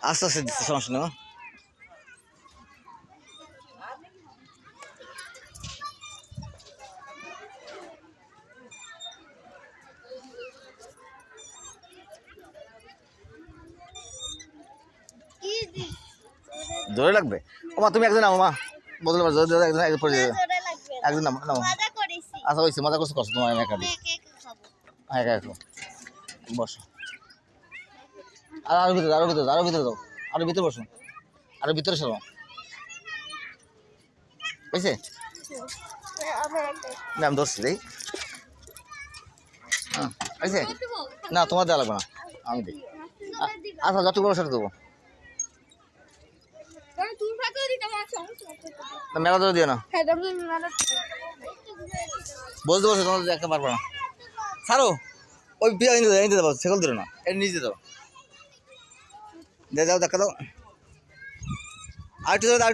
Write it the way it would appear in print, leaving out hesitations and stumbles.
আস্তে আস্তে দিচ্ছে, সমস্যা নেই। জোরে লাগবে ওমা, তুমি একজন নামো মা, বদলে জোরে একজন একজন পড়ে যাবে, একজন নামো নামো। আচ্ছা হয়েছে, মজা করছো করছো, তোমার আমি একা দিই। হ্যাঁ একা একটু বসো, আর আরো ভিতরে আরো ভিতরে আরো ভিতরে দাও, আরো ভিতরে বসো, আরো ভিতরে সরো, বুঝছে? না আমি ধরছি দেই, হ্যাঁ বুঝছে? না তোমার দেওয়া লাগবে না, আমি দিই। আচ্ছা যতটুকু বড় সেটা দেবো, মেলা ধরে দিও না, বলতে বসো, তোমার একটা পারবো না। ছাড়ো ওই বিয়া নিতে দেবো, সেকল ধরে না, এটা নিচে দাও, দিয়ে দাও, দেখা দাও, আরেকটু দাও, আরেকটু